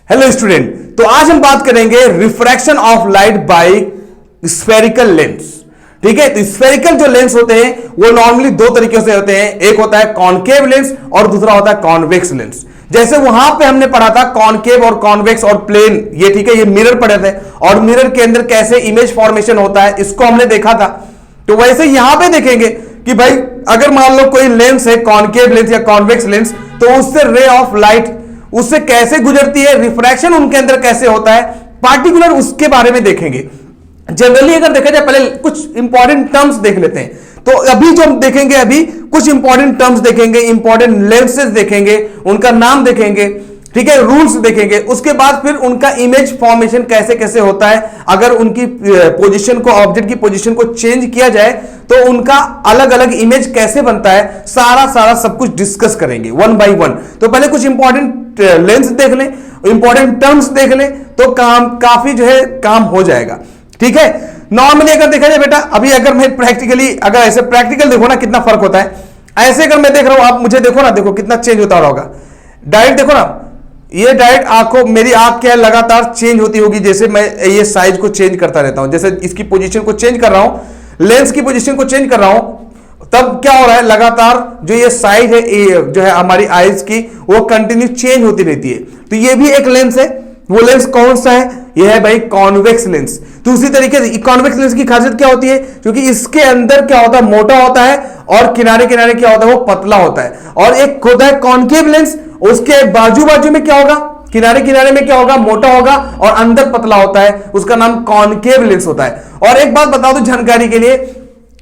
Hello student, तो आज हम बात करेंगे refraction of light by spherical lens. ठीक है, तो स्फेरिकल जो लेंस होते हैं वो नॉर्मली दो तरीके से होते हैं, एक होता है कॉनकेव लेंस और दूसरा होता है कॉन्वेक्स लेंस। जैसे वहां पे हमने पढ़ा था कॉनकेव और कॉन्वेक्स और प्लेन, ये ठीक है, ये मिरर पढ़े थे और मिरर के अंदर कैसे इमेज फॉर्मेशन होता है इसको हमने देखा था। तो वैसे यहां पे देखेंगे कि भाई अगर मान लो कोई लेंस है कॉनकेव लेंस या कॉन्वेक्स लेंस, तो उससे रे ऑफ लाइट उससे कैसे गुजरती है, रिफ्रैक्शन उनके अंदर कैसे होता है, पार्टिकुलर उसके बारे में देखेंगे। जनरली अगर देखा जाए, पहले कुछ इंपॉर्टेंट टर्म्स देख लेते हैं। तो अभी जो हम देखेंगे, अभी कुछ इंपॉर्टेंट टर्म्स देखेंगे, इंपॉर्टेंट लेंसेज देखेंगे, उनका नाम देखेंगे, ठीक है, रूल्स देखेंगे। उसके बाद फिर उनका इमेज फॉर्मेशन कैसे कैसे होता है, अगर उनकी पोजीशन को, ऑब्जेक्ट की पोजीशन को चेंज किया जाए तो उनका अलग अलग इमेज कैसे बनता है, सारा सब कुछ डिस्कस करेंगे वन बाय वन। तो पहले कुछ इंपॉर्टेंट लेंस देख लें, इंपॉर्टेंट टर्म्स देख लें, तो काफी जो है काम हो जाएगा। ठीक है, नॉर्मली अगर देखा जाए बेटा, अभी अगर मैं प्रैक्टिकली, अगर ऐसे प्रैक्टिकल देखो ना कितना फर्क होता है, ऐसे अगर मैं देख रहा हूं, आप मुझे देखो ना, देखो कितना चेंज होता होगा। डायरेक्ट देखो ना, ये डायरेक्ट आंखों, मेरी आंख क्या है लगातार चेंज होती होगी, जैसे मैं ये साइज को चेंज करता रहता हूं, जैसे इसकी पोजीशन को चेंज कर रहा हूं, लेंस की पोजीशन को चेंज कर रहा हूं, तब क्या हो रहा है, लगातार जो ये साइज है, जो है हमारी आईज की, वो कंटिन्यू चेंज होती रहती है। तो ये भी एक लेंस है। वो लेंस कौन सा है? ये है भाई कॉन्वेक्स लेंस। तो उसी तरीके से कॉन्वेक्स लेंस की खासियत क्या होती है, क्योंकि इसके अंदर क्या होता है, मोटा होता है, और किनारे किनारे क्या होता है, वो पतला होता है। और एक होता है कॉनकेव लेंस, उसके बाजू बाजू में क्या होगा, किनारे किनारे में क्या होगा, मोटा होगा और अंदर पतला होता है, उसका नाम कॉनकेव लेंस होता है। और एक बात बता दूं जानकारी के लिए,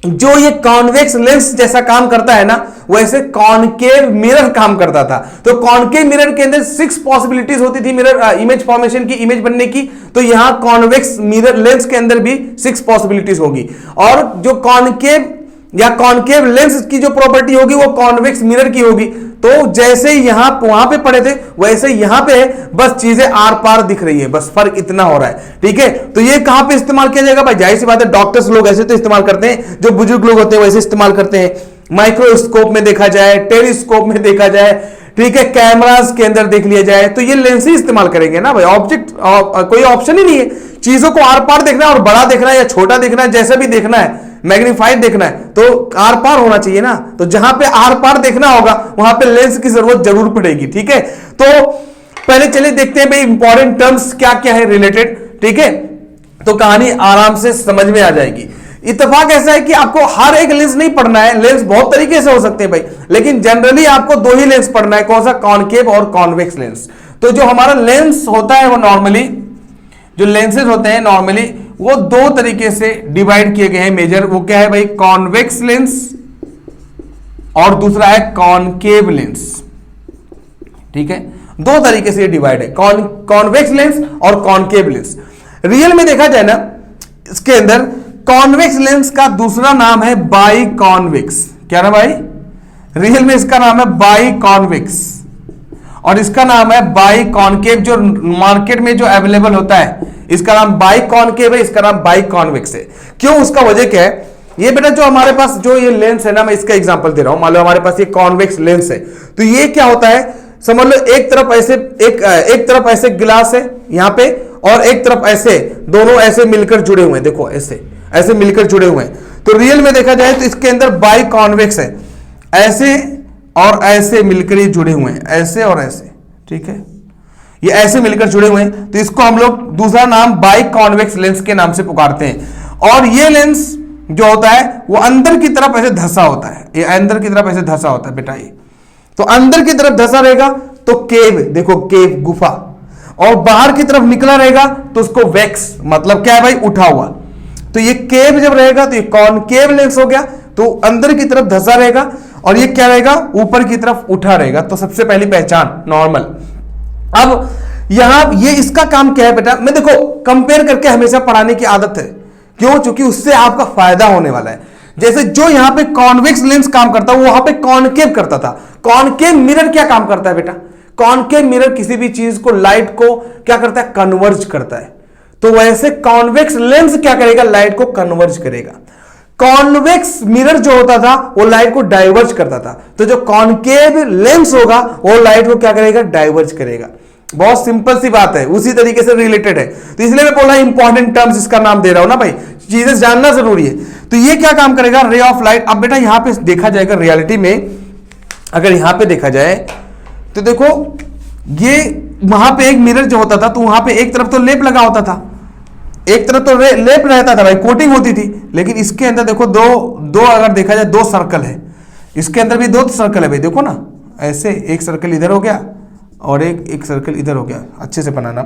जो ये कॉन्वेक्स लेंस जैसा काम करता है ना, वैसे कॉनकेव मिरर काम करता था। तो कॉनकेव मिरर के अंदर 6 पॉसिबिलिटीज होती थी मिरर इमेज फॉर्मेशन की, इमेज बनने की। तो यहां कॉन्वेक्स मिरर लेंस के अंदर भी 6 पॉसिबिलिटीज होगी। और जो कॉनकेव या कॉनकेव लेंस की जो प्रॉपर्टी होगी वो कॉन्वेक्स मिरर की होगी। तो जैसे यहां वहां पे पढ़े थे वैसे यहां पे है, बस चीजें आर पार दिख रही है, बस फर्क इतना हो रहा है। ठीक है, तो ये कहां पे इस्तेमाल किया जाएगा भाई? जाहिर सी बात है, डॉक्टर्स लोग ऐसे तो इस्तेमाल करते हैं, जो बुजुर्ग लोग होते हैं वैसे इस्तेमाल करते हैं। माइक्रोस्कोप में देखा जाए, टेलीस्कोप में देखा जाए, ठीक है, कैमरास के अंदर देख लिया जाए, तो ये लेंस ही इस्तेमाल करेंगे ना भाई। ऑब्जेक्ट कोई ऑप्शन ही नहीं है, चीजों को आर पार देखना है, और बड़ा देखना है या छोटा देखना है, जैसा भी देखना है, मैग्नीफाइड देखना है, तो आर पार होना चाहिए ना। तो जहां पे आर पार देखना होगा वहां पे लेंस की जरूरत जरूर पड़ेगी। ठीक है, तो पहले चलिए देखते हैं भाई इंपॉर्टेंट टर्म्स क्या क्या है रिलेटेड। ठीक है, तो कहानी आराम से समझ में आ जाएगी। इत्तेफाक ऐसा है कि आपको हर एक लेंस नहीं पढ़ना है, लेंस बहुत तरीके से हो सकते हैं भाई, लेकिन जनरली आपको 2 ही लेंस पढ़ना है। कौन सा? कॉनकेव और कॉन्वेक्स लेंस। तो जो हमारा लेंस होता है वो नॉर्मली, जो लेंसेज होते हैं नॉर्मली वो 2 तरीके से डिवाइड किए गए हैं मेजर। वो क्या है भाई? कॉन्वेक्स लेंस और दूसरा है कॉनकेव लेंस। ठीक है, 2 तरीके से डिवाइड है, कॉन्वेक्स लेंस और कॉनकेव लेंस। रियल में देखा जाए ना, इसके अंदर कॉन्वेक्स लेंस का दूसरा नाम है बाई कॉन्वेक्स। क्या ना भाई? रियल में इसका नाम है बाई कॉन्वेक्स और इसका नाम है बाई कॉनकेव। जो मार्केट में जो अवेलेबल होता है इसका नाम बाई कॉनकेव है, इसका नाम बाई कॉन्वेक्स है। क्यों? उसका वजह क्या है? ये बेटा जो हमारे पास जो ये लेंस है ना, मैं इसका एग्जांपल दे रहा हूं। मान लो हमारे पास ये कॉन्वेक्स लेंस है, तो ये क्या होता है, समझ लो एक तरफ ऐसे एक तरफ ऐसे गिलास है यहां पे, और एक तरफ ऐसे, दोनों ऐसे मिलकर जुड़े हुए हैं। देखो ऐसे मिलकर जुड़े हुए हैं। तो रियल में देखा जाए तो इसके अंदर बाई कॉन्वेक्स है, ऐसे और ऐसे मिलकर ये जुड़े हुए हैं, ऐसे और ऐसे। ठीक है, ये ऐसे मिलकर जुड़े हुए हैं, तो इसको हम लोग दूसरा नाम बाई कॉन्वेक्स लेंस के नाम से पुकारते हैं। और ये लेंस जो होता है वो अंदर की तरफ ऐसे धंसा होता है, ये अंदर की तरफ ऐसे धंसा होता है बेटा। ये तो अंदर की तरफ धंसा रहेगा तो केव, देखो केव, गुफा, और बाहर की तरफ निकला रहेगा तो उसको वैक्स, मतलब क्या है भाई? उठा हुआ। तो ये केव जब रहेगा तो ये कॉनकेव लेंस हो गया, तो अंदर की तरफ धंसा रहेगा, और ये क्या रहेगा? ऊपर की तरफ उठा रहेगा। तो सबसे पहली पहचान नॉर्मल। अब यहां ये इसका काम क्या है बेटा? मैं देखो कंपेयर करके हमेशा पढ़ाने की आदत है। क्यों? क्योंकि उससे आपका फायदा होने वाला है। जैसे जो यहां पे कॉन्वेक्स लेंस काम करता है वो वहां पे कॉनकेव करता था। कॉनकेव मिरर क्या काम करता है बेटा? कॉनकेव मिरर किसी भी चीज को, लाइट को क्या करता है? कन्वर्ज करता है। तो वैसे कॉन्वेक्स लेंस क्या करेगा? लाइट को कन्वर्ज करेगा। कॉन्वेक्स मिरर जो होता था वो लाइट को डाइवर्ज करता था, तो जो कॉनकेव लेंस होगा वो लाइट को क्या करेगा? डाइवर्ज करेगा। बहुत सिंपल सी बात है, उसी तरीके से रिलेटेड है, तो इसलिए मैं बोला इंपॉर्टेंट टर्म्स इसका नाम दे रहा हूं ना भाई, चीजें जानना जरूरी है। तो ये क्या काम करेगा, रे ऑफ लाइट। अब बेटा यहां पे देखा जाएगा रियलिटी में, अगर यहां पे देखा जाए तो देखो ये वहां पे एक मिरर जो होता था तो वहां पे एक तरफ तो लेप लगा होता था, एक तरफ तो लेप रहता था भाई, कोटिंग होती थी, लेकिन इसके अंदर देखो दो अगर देखा जाए 2 सर्कल है, इसके अंदर भी 2 सर्कल है भाई, देखो ना ऐसे, एक सर्कल इधर हो गया और एक सर्कल इधर हो गया, अच्छे से बनाना।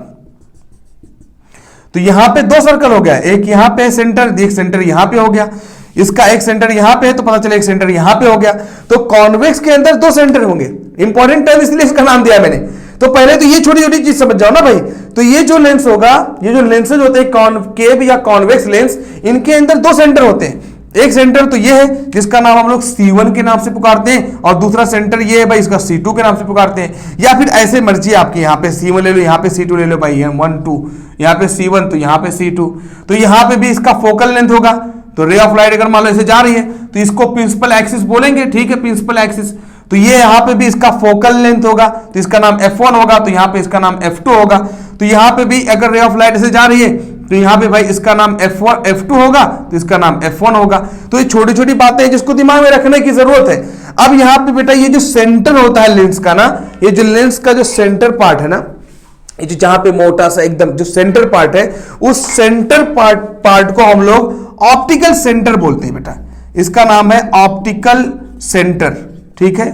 तो यहां पे 2 सर्कल हो गया, एक यहां पे सेंटर, एक सेंटर यहां पे हो गया, इसका एक सेंटर यहां पे है तो पता चला एक सेंटर यहां पे हो गया। तो कॉन्वेक्स के अंदर 2 सेंटर होंगे, इंपॉर्टेंट टर्म इसलिए इसका नाम दिया मैंने। तो पहले तो ये छोटी छोटी चीज समझ जाओ ना भाई। तो ये जो लेंस होगा, ये जो लेंसेज होते हैं कॉनकेव या कॉन्वेक्स लेंस, इनके अंदर 2 सेंटर होते हैं। एक सेंटर तो ये है जिसका नाम हम लोग C1 के नाम से पुकारते हैं, और दूसरा सेंटर ये है भाई, इसका C2 के नाम से पुकारते हैं, या फिर ऐसे मर्जी आपकी, यहाँ पे C1 ले लो, यहाँ पे C2 ले लो भाई, 1 2, यहाँ पे C1 तो यहाँ पे C2। तो यहाँ पे भी इसका फोकल लेंथ होगा। तो रे ऑफ लाइट अगर मान लो ऐसे जा रही है तो इसको प्रिंसिपल एक्सिस बोलेंगे, ठीक है, प्रिंसिपल एक्सिस। तो ये यहाँ पे भी इसका फोकल लेंथ होगा, तो इसका नाम F1 होगा, तो यहाँ पे इसका नाम F2 होगा। तो यहाँ पे भी अगर रे ऑफ लाइट ऐसे जा रही है तो यहाँ पे भाई इसका नाम F1 F2 होगा, तो इसका नाम F1 होगा। तो ये छोटी छोटी बातें हैं जिसको दिमाग में रखने की जरूरत है। अब यहाँ पे बेटा ये जो सेंटर होता है लेंस का ना, ये जो लेंस का जो सेंटर पार्ट है ना, ये जो जहां पे मोटा सा एकदम जो सेंटर पार्ट है, उस सेंटर पार्ट को हम लोग ऑप्टिकल सेंटर बोलते हैं बेटा। इसका नाम है ऑप्टिकल सेंटर, ठीक है।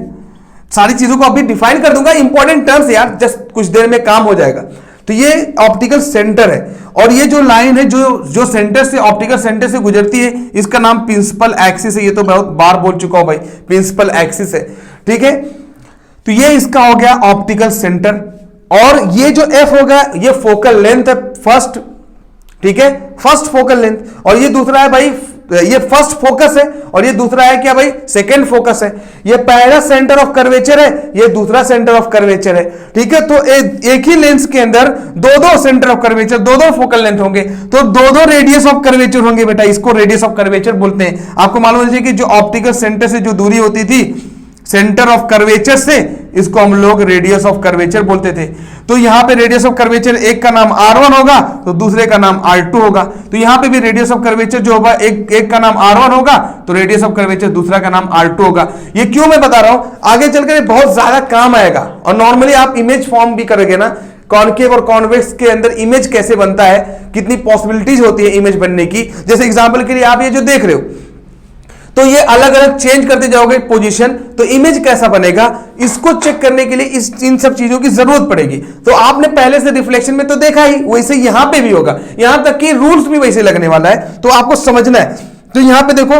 सारी चीजों को अभी डिफाइन कर दूंगा, इंपॉर्टेंट टर्म्स यार, जस्ट कुछ देर में काम हो जाएगा। तो ये ऑप्टिकल सेंटर है, और ये जो लाइन है जो सेंटर से, ऑप्टिकल सेंटर से गुजरती है, इसका नाम प्रिंसिपल एक्सिस है। ये तो बहुत बार बोल चुका हूं भाई, प्रिंसिपल एक्सिस है, ठीक है। तो ये इसका हो गया ऑप्टिकल सेंटर, और ये जो F होगा ये फोकल लेंथ है फर्स्ट, ठीक है, फर्स्ट फोकल लेंथ। और ये दूसरा है भाई, ये फर्स्ट फोकस है, और ये दूसरा है क्या भाई, सेकंड फोकस है। ये पहला सेंटर ऑफ कर्वेचर है, ये दूसरा सेंटर ऑफ कर्वेचर है, ठीक है। तो एक ही लेंस के अंदर 2 centre of curvature, 2 focal length होंगे, तो 2 रेडियस ऑफ कर्वेचर होंगे बेटा, इसको रेडियस ऑफ कर्वेचर बोलते हैं। आपको मालूम है कि जो ऑप्टिकल सेंटर से जो दूरी होती थी सेंटर ऑफ कर्वेचर से, इसको हम लोग रेडियस ऑफ कर्वेचर बोलते थे। तो यहां पे रेडियस ऑफ कर्वेचर एक का नाम R1 होगा तो दूसरे का नाम R2 होगा। तो यहां पे भी रेडियस ऑफ कर्वेचर जो होगा एक का नाम R1 होगा तो रेडियस ऑफ कर्वेचर दूसरा का नाम R2 होगा। ये क्यों मैं बता रहा हूं, आगे चलकर बहुत ज्यादा काम आएगा। और नॉर्मली आप इमेज फॉर्म भी करोगे ना, कॉनकेव और कॉन्वेक्स के अंदर इमेज कैसे बनता है, कितनी पॉसिबिलिटीज होती है इमेज बनने की। जैसे एग्जांपल के लिए आप ये जो देख रहे हो, तो ये अलग अलग चेंज करते जाओगे पोजीशन, तो इमेज कैसा बनेगा, इसको चेक करने के लिए इन सब चीजों की जरूरत पड़ेगी। तो आपने पहले से रिफ्लेक्शन में तो देखा ही, वैसे यहां पे भी होगा, यहां तक कि रूल्स भी वैसे लगने वाला है, तो आपको समझना है। तो यहां पे देखो,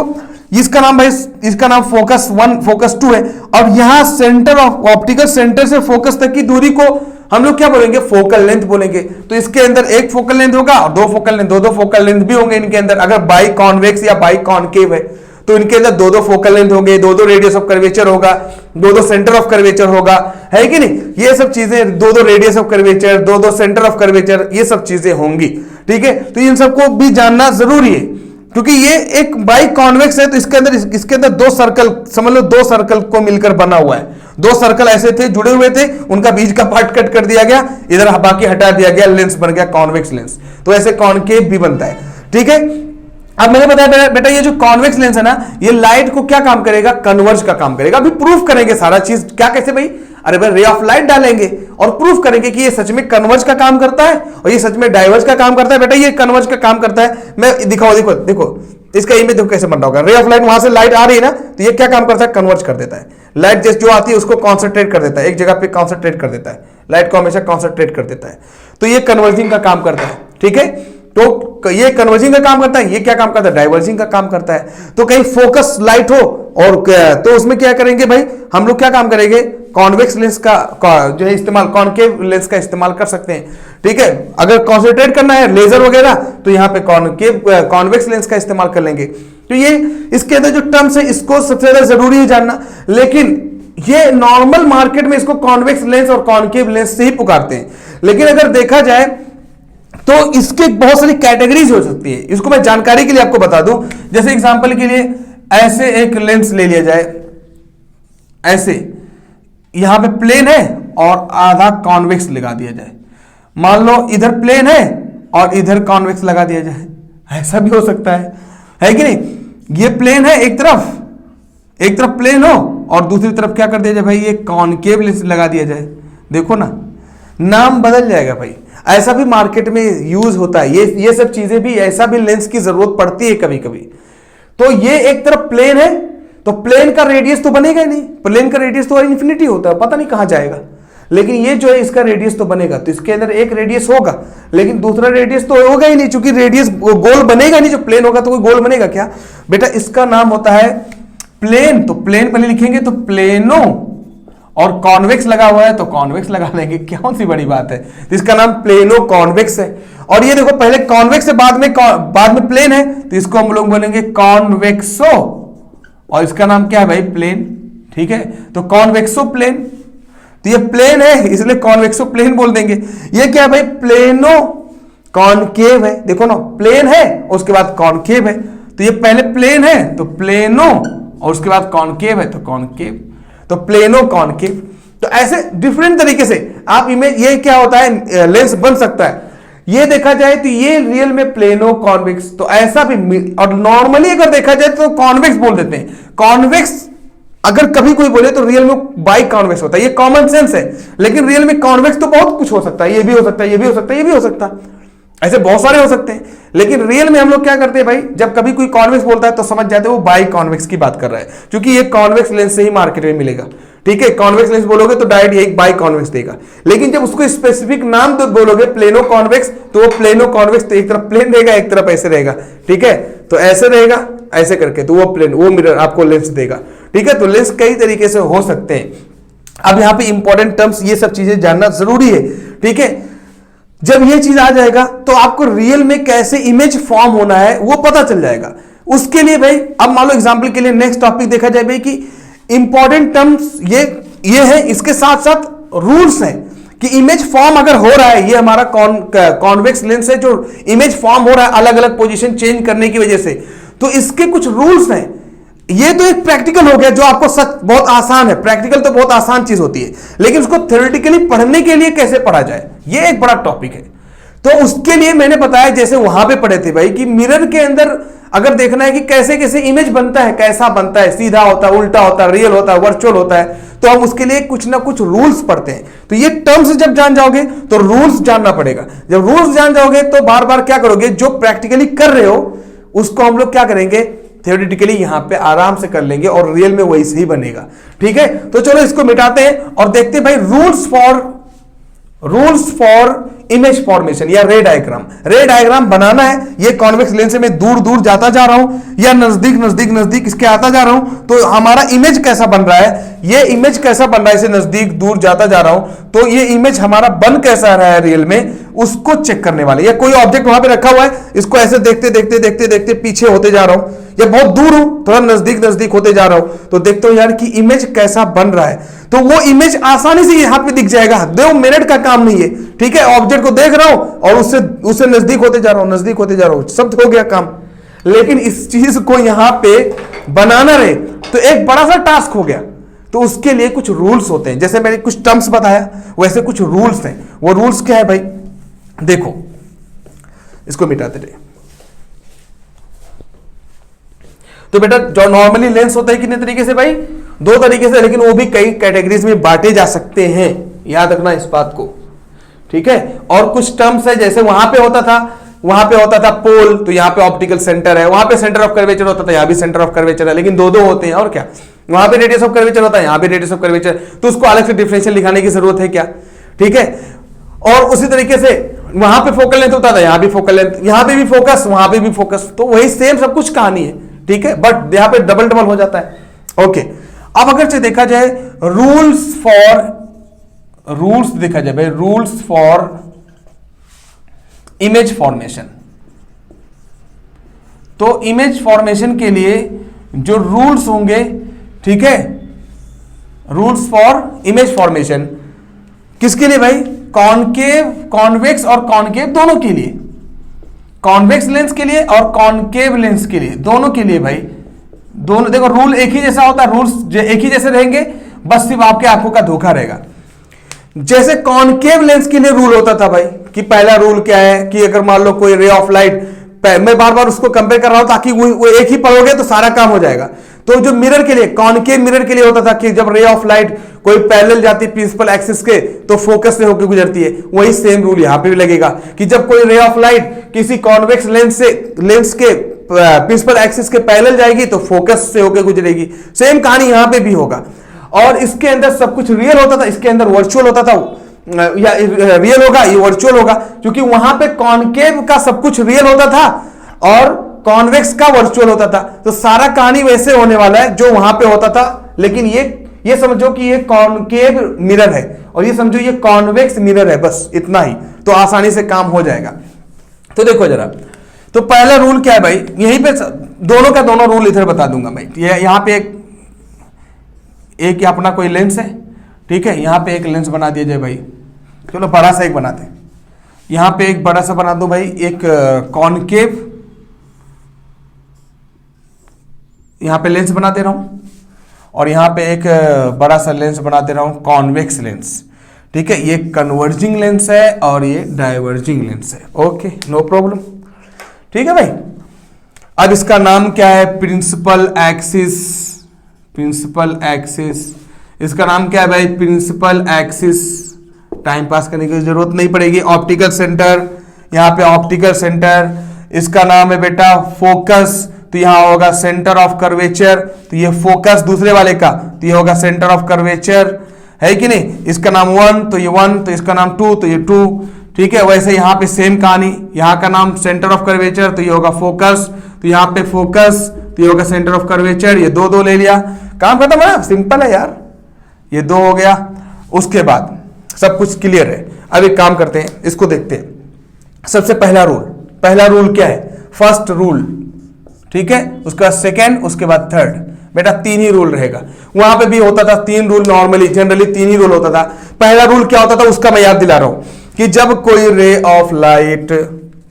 इसका नाम भाई, इसका नाम फोकस 1 फोकस 2 है, और यहां सेंटर ऑफ ऑप्टिकल सेंटर से फोकस तक की दूरी को हम लोग क्या बोलेंगे, फोकल लेंथ बोलेंगे। तो इसके अंदर एक फोकल लेंथ होगा और 2 फोकल लेंथ, 2 फोकल लेंथ भी होंगे इनके अंदर। अगर बाई कॉन्वेक्स या बाई कॉनकेव है तो इनके अंदर 2 फोकल लेंथ होंगे, 2 रेडियस ऑफ कर्वेचर होगा, 2 सेंटर ऑफ कर्वेचर होगा, है कि नहीं। ये सब चीजें 2 radius of curvature, 2 centre of curvature, ये सब चीजें होंगी, ठीक है। तो इन सबको भी जानना जरूरी है, क्योंकि ये एक बाई कॉन्वेक्स है, तो इसके अंदर 2 सर्कल, समझ लो 2 सर्कल को मिलकर बना हुआ है। 2 सर्कल ऐसे थे, जुड़े हुए थे, उनका बीच का पार्ट कट कर दिया गया, इधर बाकी हटा दिया गया, लेंस बन गया कॉन्वेक्स लेंस। तो ऐसे कॉनकेव भी बनता है, ठीक है। अब मैंने बताया बेटा ये जो कॉन्वेक्स लेंस है ना, ये लाइट को क्या काम करेगा, कन्वर्ज का काम करेगा। अभी प्रूफ करेंगे सारा चीज, क्या कैसे भाई, अरे भाई रे ऑफ लाइट डालेंगे और प्रूफ करेंगे कि ये सच में कन्वर्ज का काम करता है और ये सच में डाइवर्ज का काम करता है। बेटा ये कन्वर्ज का काम करता है, मैं दिखाओ, देखो देखो इसका इमेज देखो कैसे बन रहा होगा। रे ऑफ लाइट, वहां से लाइट आ रही है ना, तो ये क्या काम करता है, कन्वर्ज कर देता है। लाइट जैसे जो आती है उसको कॉन्सेंट्रेट कर देता है, एक जगह पे कॉन्सेंट्रेट कर देता है, लाइट को हमेशा कॉन्सेंट्रेट कर देता है। तो ये कन्वर्जिंग का काम करता है, ठीक है। तो ये कन्वर्जिंग का काम करता है, ये क्या काम करता है, डाइवर्जिंग का काम करता है। तो कहीं फोकस लाइट हो और तो उसमें क्या करेंगे भाई, हम लोग क्या काम करेंगे, कॉन्वेक्स लेंस का जो है इस्तेमाल, कॉनकेव लेंस का इस्तेमाल कर सकते हैं, ठीक है। अगर कॉन्सेंट्रेट करना है लेजर वगैरह तो यहां पे कॉन्वेक्स लेंस का इस्तेमाल कर लेंगे। तो ये इसके अंदर जो टर्म्स है इसको सबसे ज्यादा जरूरी है जानना, लेकिन ये नॉर्मल मार्केट में इसको कॉन्वेक्स लेंस और कॉनकेव लेंस से ही पुकारते हैं। लेकिन अगर देखा जाए तो इसके बहुत सारी कैटेगरीज हो सकती है। इसको मैं जानकारी के लिए आपको बता दूं, जैसे एग्जांपल के लिए ऐसे एक लेंस ले लिया जाए, ऐसे यहां पे प्लेन है और आधा कॉन्वेक्स लगा दिया जाए, मान लो इधर प्लेन है और इधर कॉन्वेक्स लगा दिया जाए, ऐसा भी हो सकता है कि नहीं? ये प्लेन है, एक तरफ प्लेन हो और दूसरी तरफ क्या कर दिया जाए भाई, ये कॉनकेव लेंस लगा दिया जाए। देखो ना, नाम बदल जाएगा भाई। ऐसा भी मार्केट में यूज होता है, ये सब चीजें भी, ऐसा भी लेंस की जरूरत पड़ती है कभी कभी। तो ये एक तरफ प्लेन है तो प्लेन का रेडियस तो बनेगा ही नहीं, प्लेन का रेडियस तो इन्फिनिटी होता है, पता नहीं कहां जाएगा। लेकिन ये जो है इसका रेडियस तो बनेगा, तो इसके अंदर एक रेडियस होगा लेकिन दूसरा रेडियस तो होगा ही नहीं, क्योंकि रेडियस गोल बनेगा नहीं। जो प्लेन होगा तो कोई गोल बनेगा क्या बेटा? इसका नाम होता है प्लेन। तो प्लेन पहले लिखेंगे तो प्लेनो, और कॉन्वेक्स लगा हुआ है तो कॉन्वेक्स लगा देंगे, कौन सी बड़ी बात है। तो इसका नाम प्लेनो कॉन्वेक्स है। और ये देखो, पहले कॉन्वेक्स है, बाद में प्लेन है, तो इसको हम लोग बोलेंगे कॉन्वेक्सो, और इसका नाम क्या है भाई? प्लेन। ठीक है, तो कॉन्वेक्सो प्लेन। तो ये प्लेन है इसलिए कॉन्वेक्सो प्लेन बोल देंगे। ये क्या है भाई? प्लेनो कॉनकेव है। देखो ना, प्लेन है उसके बाद कॉनकेव है, तो ये पहले प्लेन है तो प्लेनो, और उसके बाद कॉनकेव है तो कॉनकेव, तो प्लेनो कॉनकेव। तो ऐसे डिफरेंट तरीके से आप इमेज, ये क्या होता है, लेंस बन सकता है। ये देखा जाए तो ये रियल में प्लेनो कॉन्वेक्स, तो ऐसा भी। और नॉर्मली अगर देखा जाए तो कॉन्वेक्स बोल देते हैं। कॉन्वेक्स अगर कभी कोई बोले तो रियल में बाई कॉन्वेक्स होता है, ये कॉमन सेंस है। लेकिन रियल में कॉन्वेक्स तो बहुत कुछ हो सकता है, ये भी हो सकता है, ये भी हो सकता है, ये भी हो सकता है, ऐसे बहुत सारे हो सकते हैं। लेकिन रियल में हम लोग क्या करते हैं भाई, जब कभी कोई कॉन्वेक्स बोलता है तो समझ जाते हैं वो बाई कॉन्वेक्स की बात कर रहा है, क्योंकि ये कॉन्वेक्स लेंस से ही मार्केट में मिलेगा। ठीक है, कॉन्वेक्स लेंस बोलोगे तो डायरेक्ट ये बाई कॉन्वेक्स देगा। लेकिन जब उसको स्पेसिफिक नाम तो बोलोगे प्लेनो कॉन्वेक्स, तो वो प्लेनो कॉन्वेक्स तो एक तरफ प्लेन रहेगा, एक तरफ ऐसे रहेगा। ठीक है, तो ऐसे रहेगा ऐसे करके, तो वो प्लेन, वो मिरर आपको लेंस देगा। ठीक है, तो लेंस कई तरीके से हो सकते हैं। अब यहां पे इंपॉर्टेंट टर्म्स, ये सब चीजें जानना जरूरी है। ठीक है, जब ये चीज आ जाएगा तो आपको रियल में कैसे इमेज फॉर्म होना है वो पता चल जाएगा। उसके लिए भाई, अब मान लो एग्जांपल के लिए नेक्स्ट टॉपिक देखा जाए भाई कि इंपॉर्टेंट टर्म्स ये है, इसके साथ साथ रूल्स हैं कि इमेज फॉर्म अगर हो रहा है, ये हमारा कॉन्वेक्स लेंस है जो इमेज फॉर्म हो रहा है अलग अलग पोजीशन चेंज करने की वजह से, तो इसके कुछ रूल्स हैं। ये तो एक प्रैक्टिकल हो गया जो आपको सच बहुत आसान है, प्रैक्टिकल तो बहुत आसान चीज होती है, लेकिन उसको थ्योरेटिकली पढ़ने के लिए कैसे पढ़ा जाए, ये एक बड़ा टॉपिक है। तो उसके लिए मैंने बताया, जैसे वहां पे पढ़े थे भाई, कि मिरर के अंदर अगर देखना है कि कैसे कैसे इमेज बनता है, कैसा बनता है, सीधा होता है, उल्टा होता है, रियल होता है, वर्चुअल होता है, तो हम उसके लिए कुछ ना कुछ रूल्स पढ़ते हैं। तो ये टर्म्स जब जान जाओगे तो रूल्स जानना पड़ेगा। जब रूल्स जान जाओगे तो बार बार क्या करोगे, जो प्रैक्टिकली कर रहे हो उसको हम लोग क्या करेंगे, थ्योरेटिकली यहां पे आराम से कर लेंगे और रियल में वही सही बनेगा। ठीक है, तो चलो इसको मिटाते हैं और देखते हैं भाई रूल्स फॉर इमेज फॉर्मेशन या रे डायग्राम। रे डायग्राम बनाना है, ये कॉन्वेक्स लेंस से मैं दूर दूर जाता जा रहा हूं या नजदीक नजदीक नजदीक इसके आता जा रहा हूं, तो हमारा इमेज कैसा बन रहा है, ये इमेज कैसा बन रहा है, इसे नजदीक दूर जाता जा रहा हूं, तो ये इमेज हमारा बन कैसा रहा है रियल में, उसको चेक करने वाले। या कोई ऑब्जेक्ट वहां पे रखा हुआ है, इसको ऐसे देखते देखते देखते देखते पीछे होते जा रहा हूं, या बहुत दूर हूं थोड़ा नजदीक नजदीक होते जा रहा हूं, तो देखते हो यार कि इमेज कैसा बन रहा है, तो वो इमेज आसानी से यहां पे दिख जाएगा। 2 मिनट का काम नहीं है। ठीक है, ऑब्जेक्ट को देख रहा हूं और उससे नजदीक होते जा रहा हूं, नजदीक होते जा रहा हूं, सब हो गया काम। लेकिन इस चीज को यहां पे बनाना रहे तो एक बड़ा सा टास्क हो गया। तो उसके लिए कुछ रूल्स होते हैं, जैसे मैंने कुछ टर्म्स बताया वैसे कुछ रूल्स हैं। वो रूल्स क्या है भाई, देखो इसको मिटाते रहे। तो बेटा जो नॉर्मली लेंस होता है कितने तरीके से भाई, 2 तरीके से, लेकिन वो भी कई कैटेगरीज में बांटे जा सकते हैं, याद रखना इस बात को। ठीक है, और कुछ टर्म्स है, जैसे वहां पे होता था पोल, तो यहां पे ऑप्टिकल सेंटर है, वहां पे सेंटर ऑफ कर्वेचर होता था, यहां भी सेंटर ऑफ कर्वेचर है, लेकिन 2 होते हैं। और क्या, वहां पे रेडियस ऑफ कर्वेचर होता है, यहां भी रेडियस ऑफ कर्वेचर, तो उसको अलग से डिफरेंशियल लिखाने की जरूरत है क्या? ठीक है, और उसी तरीके से वहां पे फोकल लेंथ होता था, यहां भी फोकल लेंथ, यहां पे भी फोकस, वहां पे भी फोकस, तो वही सेम सब कुछ कहानी है। ठीक है, बट यहां पे डबल हो जाता है। ओके, अब अगर से देखा जाए रूल्स देखा जाए भाई, रूल्स फॉर इमेज फॉर्मेशन, तो इमेज फॉर्मेशन के लिए जो रूल्स होंगे, ठीक है, रूल्स फॉर इमेज फॉर्मेशन किसके लिए भाई, कॉन्वेक्स और कॉनकेव दोनों के लिए, कॉन्वेक्स लेंस के लिए और कॉनकेव लेंस के लिए, दोनों के लिए भाई। दोनों देखो रूल एक ही जैसा होता है, रूल्स एक ही जैसे रहेंगे, बस सिर्फ आपके आंखों का धोखा रहेगा। जैसे कॉनकेव लेंस के लिए रूल होता था भाई, कि पहला रूल क्या है कि अगर मान लो कोई रे ऑफ लाइट, मैं बार बार उसको कंपेयर कर रहा हूं ताकि वो एक ही पढ़ोगे तो सारा काम हो जाएगा। तो जो मिरर के लिए, कॉनकेव मिरर के लिए होता था कि जब रे ऑफ लाइट कोई पैरेलल जाती प्रिंसिपल एक्सिस के तो फोकस से होकर गुजरती है। वही सेम रूल यहां पे भी लगेगा कि जब कोई रे ऑफ लाइट किसी कॉन्वेक्स लेंस के प्रिंसिपल एक्सिस के पैरेलल जाएगी तो फोकस से होकर गुजरेगी। सेम कहानी यहां पे भी होगा। और इसके अंदर सब कुछ रियल होता था, इसके अंदर वर्चुअल होता था, या रियल होगा ये वर्चुअल होगा, क्योंकि वहां पे कॉनकेव का सब कुछ रियल होता था और कॉन्वेक्स का वर्चुअल होता था। तो सारा कहानी वैसे होने वाला है जो वहां पे होता था, लेकिन ये समझो कि ये कॉनकेव मिरर है और ये समझो ये कॉन्वेक्स मिरर है, बस इतना ही, तो आसानी से काम हो जाएगा। तो देखो जरा, तो पहला रूल क्या है भाई, यहीं पे दोनों का दोनों रूल इधर बता दूंगा भाई। यहां पे एक अपना कोई लेंस है, ठीक है, यहां पे एक लेंस बना दिया जाए भाई, चलो बड़ा सा एक बनाते हैं। यहां पे एक बड़ा सा बना दो भाई, एक कॉनकेव यहां पे लेंस बना दे रहा हूं, और यहां पे एक बड़ा सा लेंस बना दे रहा हूं कॉन्वेक्स लेंस, ठीक है। ये कन्वर्जिंग लेंस है और ये डाइवर्जिंग लेंस है, ओके, नो प्रॉब्लम, ठीक है भाई। अब इसका नाम क्या है, प्रिंसिपल एक्सिस, प्रिंसिपल एक्सिस, इसका नाम क्या है भाई, प्रिंसिपल एक्सिस। टाइम पास करने की जरूरत नहीं पड़ेगी। ऑप्टिकल सेंटर, यहां पे ऑप्टिकल सेंटर, इसका नाम है बेटा फोकस, तो यहां होगा सेंटर ऑफ कर्वेचर, तो ये फोकस दूसरे वाले का, तो ये होगा सेंटर ऑफ कर्वेचर, है कि नहीं। इसका नाम 1 तो ये 1, तो इसका नाम 2 तो ये 2, ठीक है। वैसे यहां पे सेम कहानी, यहां का नाम सेंटर ऑफ कर्वेचर तो ये होगा फोकस, तो यहां पे फोकस तो ये होगा सेंटर ऑफ कर्वेचर, ये दो ले लिया, काम खत्म है, सिंपल है यार, ये 2 हो गया। उसके बाद सब कुछ क्लियर है। अब एक काम करते हैं, इसको देखते हैं। सबसे पहला रूल क्या है, फर्स्ट रूल, ठीक है, उसका सेकेंड, उसके बाद थर्ड। बेटा 3 ही रूल रहेगा, वहां पे भी होता था 3 रूल, नॉर्मली जनरली 3 ही रूल होता था। पहला रूल क्या होता था उसका मैं याद दिला रहा हूं कि जब कोई रे ऑफ लाइट,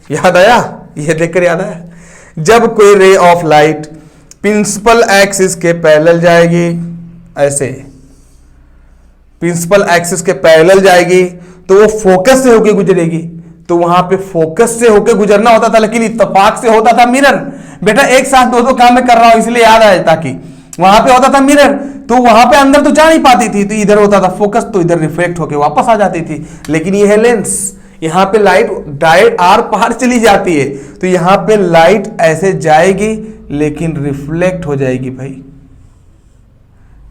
याद आया, ये देखकर याद आया, जब कोई ray of light principal axis के पैरेलल जाएगी, ऐसे प्रिंसिपल एक्सिस के पैरेलल जाएगी तो वो फोकस से होकर गुजरेगी। तो वहां पे फोकस से होकर गुजरना होता था, लेकिन इत्तेफाक से होता था मिरर। बेटा एक साथ दो काम में कर रहा हूं इसलिए याद आया, ताकि वहां पे होता था मिरर, तो वहां पे अंदर तो जा नहीं पाती थी, तो इधर होता था फोकस, तो इधर रिफ्लेक्ट होकर वापस आ जाती थी। लेकिन ये है लेंस, यहां पे लाइट डायरेक्ट आर पार चली जाती है, तो यहां पे लाइट ऐसे जाएगी लेकिन रिफ्लेक्ट हो जाएगी भाई,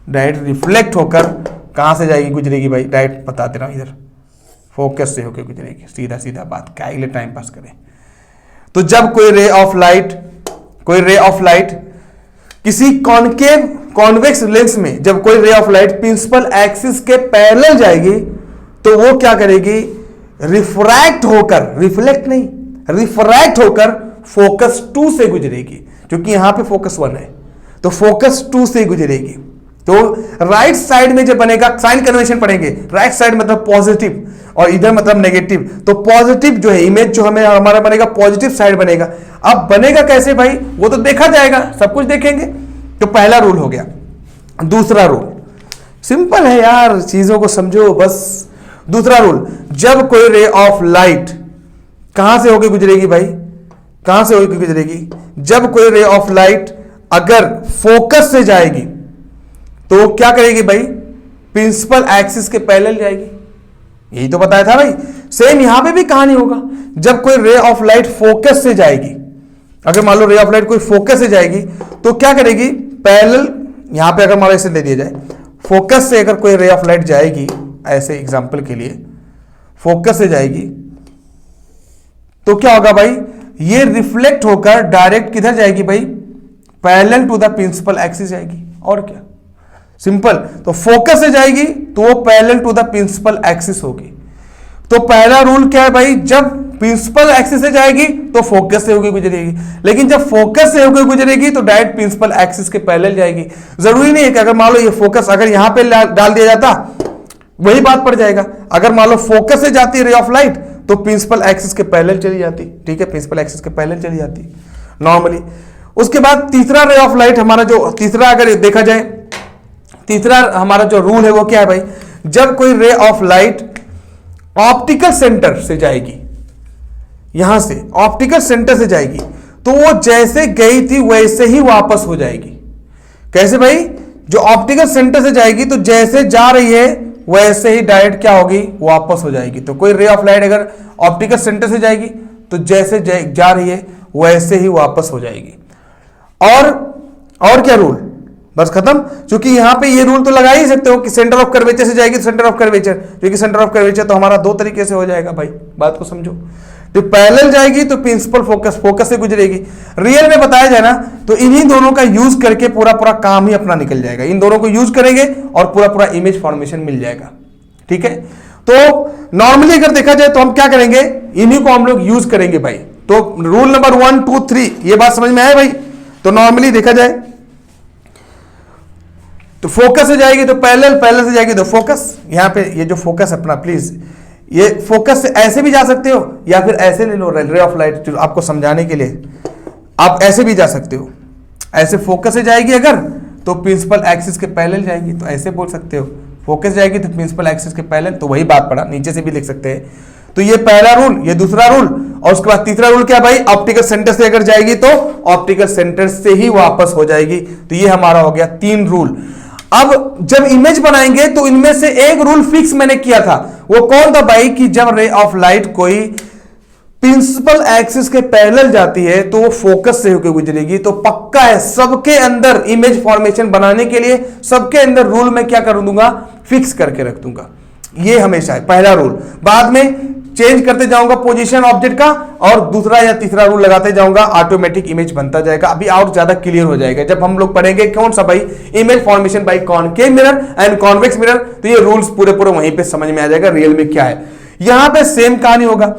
डायरेक्ट रिफ्लेक्ट होकर कहां से जाएगी, गुजरेगी भाई, डायरेक्ट बता दे रहा हूं, इधर फोकस से होकर गुजरेगी। सीधा सीधा बात, क्या लिए टाइम पास करें। तो जब कोई रे ऑफ लाइट किसी कॉन्वेक्स लेंस में, जब कोई ray of light principal axis के पैरेलल जाएगी तो वो क्या करेगी, रिफ्रैक्ट होकर, रिफ्लेक्ट नहीं, रिफ्रैक्ट होकर फोकस 2 से गुजरेगी, क्योंकि यहां पे फोकस 1 है, तो फोकस 2 से गुजरेगी। तो राइट साइड में जब बनेगा, साइन कन्वेंशन पढ़ेंगे, राइट साइड मतलब पॉजिटिव और इधर मतलब नेगेटिव, तो पॉजिटिव जो है इमेज जो हमारा बनेगा पॉजिटिव साइड बनेगा। अब बनेगा कैसे भाई, वो तो देखा जाएगा, सब कुछ देखेंगे। तो पहला रूल हो गया। दूसरा रूल सिंपल है यार, चीजों को समझो बस। दूसरा रूल, जब कोई रे ऑफ लाइट कहां से होकर गुजरेगी भाई, कहां से होकर गुजरेगी, जब कोई रे ऑफ लाइट अगर फोकस से जाएगी तो क्या करेगी भाई, प्रिंसिपल एक्सिस के पैरेलल जाएगी। यही तो बताया था भाई। सेम यहां पे भी कहानी होगा, जब कोई रे ऑफ लाइट फोकस से जाएगी, अगर मान लो रे ऑफ लाइट कोई फोकस से जाएगी तो क्या करेगी, पैरेलल, यहां पे अगर मान लो ऐसे ले दिया जाए, फोकस से अगर कोई रे ऑफ लाइट जाएगी, ऐसे एग्जांपल के लिए फोकस से जाएगी, तो क्या होगा भाई, ये रिफ्लेक्ट होकर डायरेक्ट किधर जाएगी भाई, parallel to the principal axis जाएगी। और क्या, सिंपल। तो फोकस से जाएगी तो वो parallel to the principal axis होगी। तो पहला रूल क्या है भाई, जब प्रिंसिपल एक्सिस से जाएगी तो फोकस से होकर गुजरेगी, लेकिन जब फोकस से होकर गुजरेगी तो डायरेक्ट प्रिंसिपल एक्सिस के पैरेलल जाएगी। जरूरी नहीं है कि अगर मान लो ये फोकस अगर यहां पे डाल दिया जाता वही बात पड़ जाएगा। अगर मान लो फोकस से जाती है रे ऑफ लाइट तो प्रिंसिपल एक्सिस के पैरेलल चली जाती, ठीक है, प्रिंसिपल एक्सिस के पैरेलल चली जाती नॉर्मली। उसके बाद तीसरा रे ऑफ लाइट हमारा जो तीसरा अगर देखा जाए तीसरा हमारा जो रूल है वो क्या है भाई, जब कोई ray of light optical centre से जाएगी, यहां से ऑप्टिकल सेंटर से जाएगी, तो वो जैसे गई थी वैसे ही वापस हो जाएगी। कैसे भाई, जो ऑप्टिकल सेंटर से जाएगी तो जैसे जा रही है वैसे ही डायरेक्ट क्या होगी, वापस हो जाएगी। तो कोई रे ऑफ लाइट अगर ऑप्टिकल सेंटर से जाएगी तो जैसे जा रही है वैसे ही वापस हो जाएगी। और क्या रूल, बस खत्म। क्योंकि यहां पे ये रूल तो लगा ही सकते हो कि सेंटर ऑफ कर्वेचर से जाएगी तो सेंटर ऑफ कर्वेचर, क्योंकि सेंटर ऑफ कर्वेचर तो हमारा दो तरीके से हो जाएगा भाई, बात को समझो। तो पैरेलल जाएगी तो प्रिंसिपल फोकस से गुजरेगी। रियल में बताया जाए ना तो इन्हीं दोनों का यूज करके पूरा काम ही अपना निकल जाएगा। इन दोनों को यूज करेंगे और पूरा इमेज फॉर्मेशन मिल जाएगा। ठीक है, तो नॉर्मली अगर देखा जाए तो हम क्या करेंगे, इन्हीं को हम लोग यूज करेंगे भाई। तो रूल नंबर 1 2 3 ये बात समझ में आए भाई। तो नॉर्मली देखा जाए तो फोकस से जाएगी तो पैरेलल से जाएगी तो फोकस। यहां पे ये जो फोकस अपना, प्लीज ये फोकस से ऐसे भी जा सकते हो या फिर ऐसे ले लो, रे ऑफ लाइट आपको समझाने के लिए आप ऐसे भी जा सकते हो। ऐसे फोकस से जाएगी अगर तो प्रिंसिपल एक्सिस के पैरेलल जाएगी, तो ऐसे बोल सकते हो। फोकस जाएगी तो प्रिंसिपल एक्सिस के पैरेलल, तो वही बात पड़ा, नीचे से भी लिख सकते हैं। तो ये पहला रूल, ये दूसरा रूल, और उसके बाद तीसरा रूल क्या भाई, ऑप्टिकल सेंटर से अगर जाएगी तो ऑप्टिकल सेंटर से ही वापस हो जाएगी। तो ये हमारा हो गया 3 रूल। अब जब इमेज बनाएंगे तो इनमें से एक रूल फिक्स मैंने किया था, वो कौन था भाई, कि जब रे ऑफ लाइट कोई प्रिंसिपल एक्सिस के पैरेलल जाती है तो वो फोकस से होकर गुजरेगी। तो पक्का है सबके अंदर इमेज फॉर्मेशन बनाने के लिए सबके अंदर रूल मैं क्या कर दूंगा, फिक्स करके रख दूंगा। ये हमेशा है पहला रूल। बाद में चेंज करते जाऊंगा पोजीशन ऑब्जेक्ट का और दूसरा या तीसरा रूल लगाते जाऊंगा, ऑटोमेटिक इमेज बनता जाएगा। अभी और ज्यादा क्लियर हो जाएगा जब हम लोग पढ़ेंगे कौन सा भाई, image formation by concave mirror and convex mirror. तो ये रूल्स पूरे वहीं पे समझ में आ जाएगा रियल में क्या है। यहां पे सेम कहानी होगा,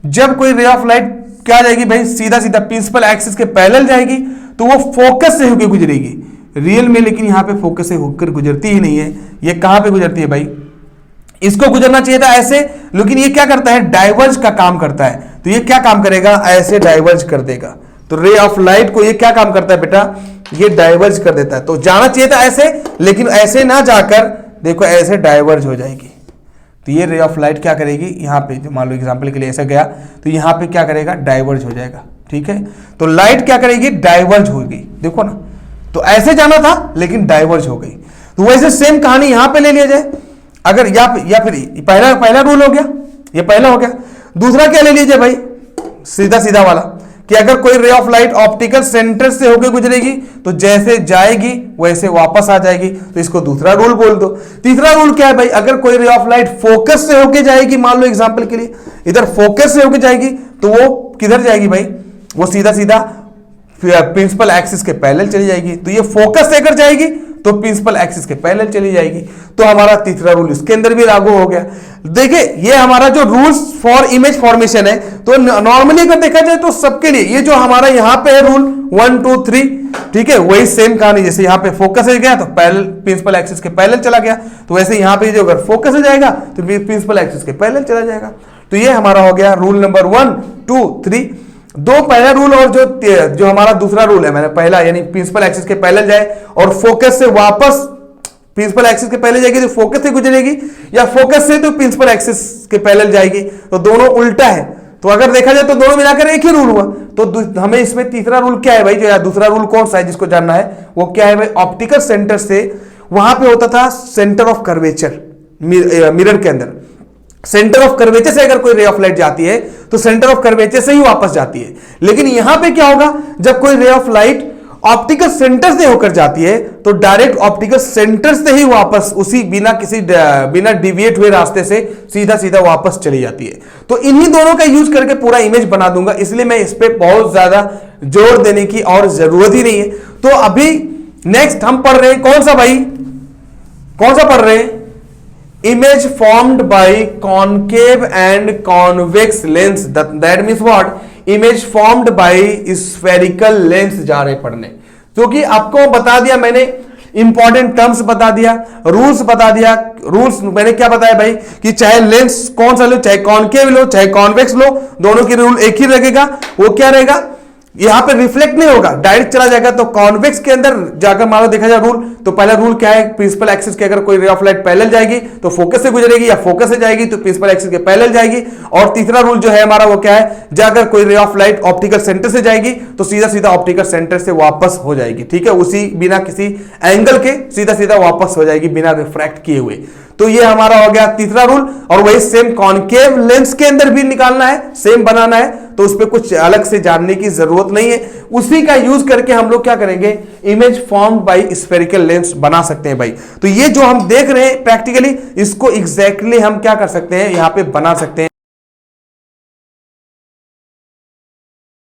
जब कोई रे ऑफ लाइट क्या जाएगी भाई, सीधा प्रिंसिपल एक्सिस के पैरेलल जाएगी तो वो फोकस से होकर गुजरेगी रियल में, लेकिन यहां पे फोकस से होकर गुजरती ही नहीं है। ये कहां पे गुजरती है भाई, इसको गुजरना चाहिए था ऐसे, लेकिन ये क्या करता है, डाइवर्ज का काम करता है। तो ये क्या काम करेगा, ऐसे डाइवर्ज कर देगा। तो रे ऑफ लाइट को ये क्या काम करता है बेटा, ये डाइवर्ज कर देता है। तो जाना चाहिए था ऐसे, लेकिन ऐसे ना जाकर देखो ऐसे डाइवर्ज हो जाएगी। तो ये रे ऑफ लाइट क्या करेगी, यहां पे जो मान लो एग्जांपल के लिए ऐसा गया तो यहां पे क्या करेगा, डाइवर्ज हो जाएगा। ठीक है, तो लाइट क्या करेगी, डाइवर्ज हो गई, देखो ना। तो ऐसे जाना था लेकिन डाइवर्ज हो गई। तो वैसे सेम कहानी यहां पे ले लिया जाए अगर, या फिर पहला रूल हो गया, ये पहला हो गया। दूसरा क्या ले लीजिए भाई, सीधा वाला, कि अगर कोई ray of light optical centre से होकर गुजरेगी तो जैसे जाएगी वैसे वापस आ जाएगी। तो इसको दूसरा रूल बोल दो। तीसरा रूल क्या है भाई, अगर कोई रे ऑफ लाइट फोकस से होकर जाएगी, मान लो एग्जांपल के लिए इधर फोकस से होकर जाएगी तो वो किधर जाएगी भाई, वो सीधा प्रिंसिपल एक्सिस के पैरेलल चली जाएगी। तो ये फोकस से अगर जाएगी तो प्रिंसिपल एक्सिस के पैरेलल चली जाएगी। तो हमारा तीसरा रूल इसके अंदर भी लागू हो गया। देखिए ये हमारा जो रूल्स फॉर इमेज फॉर्मेशन है, तो नॉर्मली अगर देखा जाए तो सबके लिए ये जो हमारा यहां पे है रूल 1 2 3, ठीक है, वही सेम कहानी। जैसे यहां पे फोकस से गया तो पैरेलल प्रिंसिपल एक्सिस के पैरेलल चला गया, तो वैसे यहां पे जो अगर फोकस से जाएगा तो प्रिंसिपल एक्सिस के पैरेलल चला जाएगा। तो ये हमारा हो गया रूल नंबर 1 2 3। दो पहला रूल और जो हमारा दूसरा रूल है, मैंने पहला यानी प्रिंसिपल एक्सिस के पैरेलल जाए और फोकस से वापस प्रिंसिपल एक्सिस के पहले जाएगी तो फोकस से गुजरेगी, या फोकस से तो प्रिंसिपल एक्सिस के पैरेलल जाएगी, तो दोनों उल्टा है। तो अगर देखा जाए तो दोनों मिलाकर एक ही रूल हुआ। तो हमें इसमें तीसरा रूल क्या है भाई, जो दूसरा रूल कौन सा है जिसको जानना है, वो क्या है भाई, ऑप्टिकल सेंटर से वहां पे होता था सेंटर ऑफ कर्वेचर मिरर के अंदर। सेंटर ऑफ कर्वेचर से अगर कोई रे ऑफ लाइट जाती है तो सेंटर ऑफ कर्वेचर से ही वापस जाती है। लेकिन यहां पे क्या होगा, जब कोई ray of light optical centre से होकर जाती है तो डायरेक्ट ऑप्टिकल सेंटर से ही वापस उसी बिना डिविएट हुए रास्ते से सीधा वापस चली जाती है। तो इन्हीं दोनों का यूज करके पूरा इमेज बना दूंगा, इसलिए मैं इस पे बहुत ज्यादा जोर देने की और जरूरत ही नहीं है। तो अभी नेक्स्ट हम पढ़ रहे हैं कौन सा भाई, कौन सा पढ़ रहे हैं, image formed by concave and convex lens, that means what, image formed by spherical lens जा रहे पढ़ने। क्योंकि आपको बता दिया मैंने, इंपॉर्टेंट टर्म्स बता दिया, रूल्स बता दिया। रूल्स मैंने क्या बताया भाई, कि चाहे लेंस कौन सा लो, चाहे कॉनकेव लो चाहे कॉन्वेक्स लो, दोनों की रूल एक ही रहेगा। वो क्या रहेगा, यहां पे रिफ्लेक्ट नहीं होगा, डायरेक्ट चला जाएगा। तो कॉन्वेक्स के अंदर जाकर मान लो देखा जाए रूल, तो पहला रूल क्या है, प्रिंसिपल एक्सिस के अगर कोई रे ऑफ लाइट पैरेलल जाएगी तो फोकस से गुजरेगी, या फोकस से जाएगी तो प्रिंसिपल एक्सिस के पैरेलल जाएगी। और तीसरा रूल जो है हमारा वो क्या है, अगर कोई ray of light optical centre से जाएगी तो सीधा सीधा ऑप्टिकल सेंटर से वापस हो जाएगी, ठीक है, उसी बिना किसी एंगल के सीधा सीधा वापस हो जाएगी बिना रिफ्रैक्ट किए हुए। तो ये हमारा हो गया तीसरा रूल। और वही सेम कॉन्केव लेंस के अंदर भी निकालना है, सेम बनाना है, तो उस पर कुछ अलग से जानने की जरूरत नहीं है। उसी का यूज करके हम लोग क्या करेंगे, image formed by spherical lens बना सकते हैं भाई। तो ये जो हम देख रहे हैं प्रैक्टिकली, इसको एग्जैक्टली हम क्या कर सकते हैं, यहां पे बना सकते हैं।